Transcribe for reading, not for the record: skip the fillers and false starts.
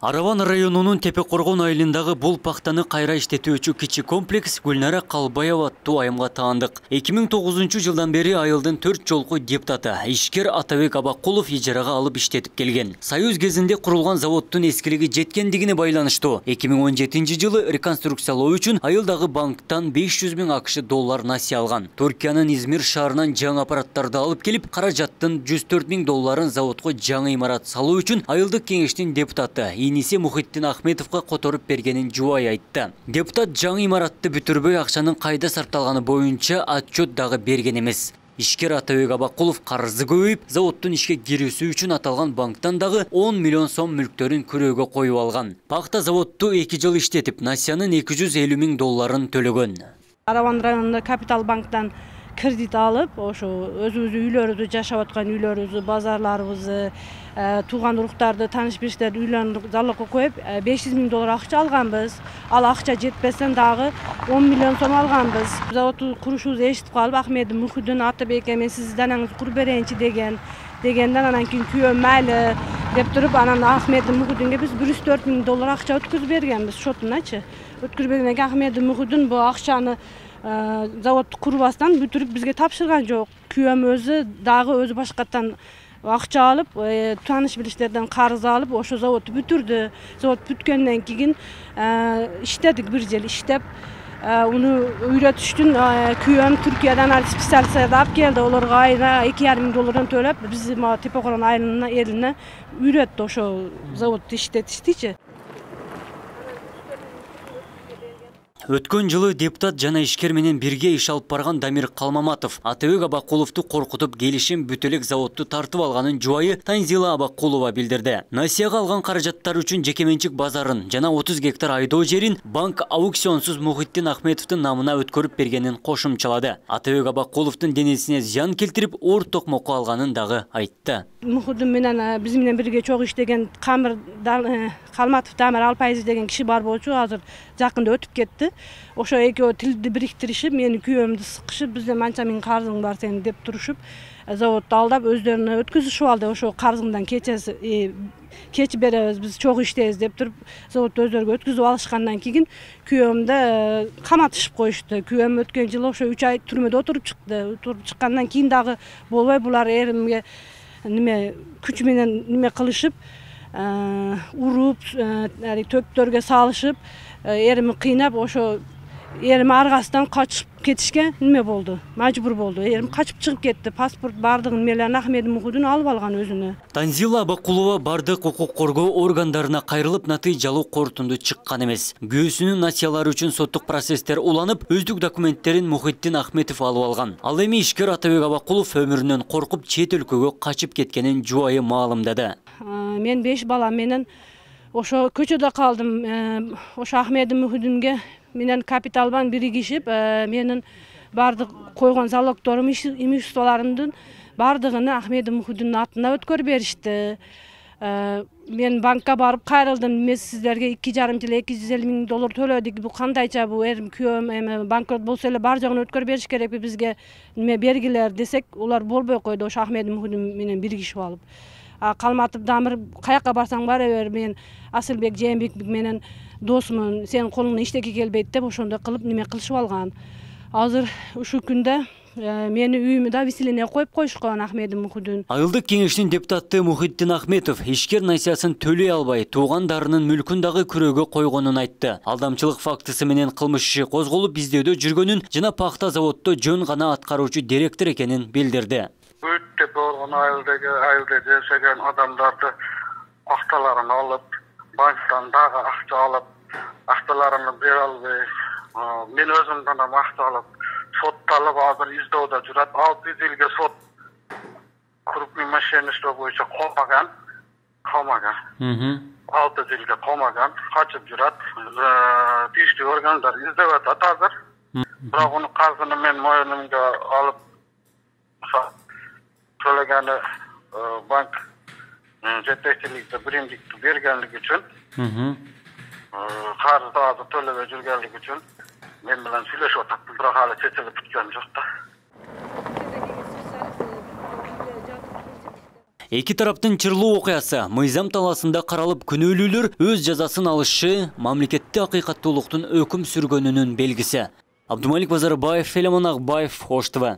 Араван районунун Тепе-Коргон айылындагы бул пактаны кайра иштетүүчү кичи комплекс Гүлнара Калбаева аттуу айымга таандык. 2009 жылдан бери айылдын 4 жолку депутаты ишкер Атабек Абакулов ижарага алып иштетип келген. Союз кезинде курулган заводдун эскилиги жеткендигине байланыштуу 2017 жылы реконструкциялоо үчүн айылдагы банктан 500 000 АКШ доллар насыя алган. Туркиянын Измир шаарынан жаңы аппараттарды алып келип, каражаттын 104 000 долларын заводко жаңы имарат салуу үчүн айылдык кеңештин депутаты Инисе Мухиттин Ахметовго которуп бергенин жубай айтты. Депутат жаңы имаратты бүтүрбөй акчанын кайда сарпталганы боюнча отчет дагы берген эмес. Ишкер Атабек Абакулов карызы көбөйүп, заводдун ишке кирүүсү үчүн аталган банктан дагы 10 миллион сом мүлктөрүн күрөөгө коюп алган. Пакта заводду 2 жыл иштетип, насиянын 250 000 долларын төлөгөн. Араван районунда Капитал банктан кредит алып, ошо өзүбүздүн үйлөрүбүздү, жашап аткан үйлөрүбүздү, базарларыбызды, тууган уруктарды, тааныш биштерди үйлөрүн залогко коюп, 500 000 доллар акча алганбыз. Ал акча жетпестен дагы 10 миллион сом алганбыз. Заводду курушубузду эшитип калып, Ахмедим Мухиддин Атабек мен сиз данаңызды куруп берейинчи дегенден анан кийин күйөөм майли деп туруп, анан Ахмедим Мухиддинге биз 104 000 доллар акча өткүзүп бергенбиз шотуначы. Өткүзүп бергенден кийин Ахмедим Мухиддин бул акчаны заводду курбастан бүтүрүп бизге тапшырган жок. Күйөөм өзү башкаттан акча алып, тааныш билиштерден карыз алып, ошо заводду бүтүрдү. Завод бүткөндөн кийин иштедик, 1 жыл иштеп, уну үйрөтүштүн күйөөм Түркиядан специалисттер алып келди. Олорго айына 2,5 000 доллардан төлөп, биз Тепе-Коргон айылына элине үйрөттү ошо заводду иштетиштичи. Өткөн жылы депутат жана ишкер менен бирге иш алып барган Дамир Калмаматов Атабек Абакуловду коркутуп келишим бүт элек заводду тартып алганын жубайы Танзила Абакулова билдирди. Насияга алган каражаттар үчүн жекеменчик базарын жана 30 гектар айдоо жерин банк аукционсуз Мухиттин Ахметовдун намына өткөрүп бергенин кошумчалады. Атабек Абакуловдун денесине зыян келтирип, оор токмокко алганын дагы айтты. Мухиддин менен биз менен бирге чогуу иштеген Калматов Дамир Алпайыз деген киши бар болчу, азыр жакында өтүп кетти. Ошо экөө тилди бириктиришип, мени күйөөмдү сыкышып, бизде манча миң карызың бар сенин деп турушуп, заводду алдап өздөрүнө өткүзүшүп алды. Ошо карызыңдан кечип беребиз, биз чогуу иштейбиз деп туруп, заводду өздөрүгө өткүзүп алышкандан кийин күйөөмдү каматышып коюшту. Күйөөм өткөн жылы ошо 3 ай түрмөдө отуруп чыкты. Отуруп чыккандан кийин дагы болбой, булар эримге күч менен кылышып, уруп, төптөргө салышып, эрими кыйнап, ошо эрими аргасынан качып кетишке болду. Мажбур болду. Эрим качып чыгып кетти. Паспорт бардыгын мелен Ахмедим Мухиддин алып алган өзүнө. Танзила Абакулова бардык укук коргоо органдарына кайрылып, натыйжалуу корутунду чыккан эмес. Күйөөсүнүн насыялары үчүн соттук процесстер уланып, өздүк документтерин Мухиттин Ахметов алып алган. Ал эми ишкер Атабек Абакулов өмүрүнөн коркуп чет өлкөгө качып кеткенин жубайы маалымдады. Мен 5 балам менен ошо көчөдө калдым. Ошо Ахмедим Мухиддинге менен Капиталбан биригишип, менин бардык койгон залогторум, имуществолорумдун бардыгын Ахмедим Мухиддиндин атына өткөрүп беришти. Мен банкка барып кайрылдым. Мен сиздерге 2,5 жыл 250 000 доллар төлөдүк. Бул кандайча, бул эрим күйөөм банкрот болсо эле бар жогун өткөрүп бериш керекпи бизге, бергилер десек, улар болбой койду. Ошо Ахмедим Мухиддин менен биригишип алып. Калматов Дамир, каяка барсаң бара бер, мен Асылбек Жээнбек менен досумун, сенин колуңдан иштеки келбейт деп ошондой кылып кылышып алган. Азыр ушул күндө мени үйүмө да виселение коюп коюшкан Ахмедим Мухиддин. Айылдык кеңештин депутаты Мухиттин Ахметов ишкер насыясын төлөй албай, туугандарынын мүлкүн дагы күрөөгө койгонун айтты. Алдамчылык фактысы менен кылмыш иши козголуп, издөөдө жүргөнүн жана пакта заводдо жөн гана аткаруучу директор экенин билдирди. Тепе-Коргон айылда жашаган адамдарды акталарын алып, банктан дагы акча алып, акталарымды бере албай, мен өзүмдөн да акча алып, сотталып, азыр издөөдө жүрөт. 6 жылга сот крупный мошенничество боюнча камаган. 6 жылга камаган, качып жүрөт. Тийиштүү органдар издеп атат азыр. Бирок уну карызын мен моюнумга алып төлөгөнү банк жетекчиликте биримдикти бергенлиги үчүн, карызды азыр төлөбөй жүргөнлиги үчүн мен менен сүйлөшүп атат. Бирок алы чечилип бүткөн жок да. Эки тараптын чырлуу окуясы мыйзам таласында каралып, күнөөлүүлөр өз жазасын алышы мамлекетте акыйкаттуулуктун өкүм сүргөнүнүн белгиси. Абдумалик Базарбаев, Фелимон Акбаев, Ош ТВ.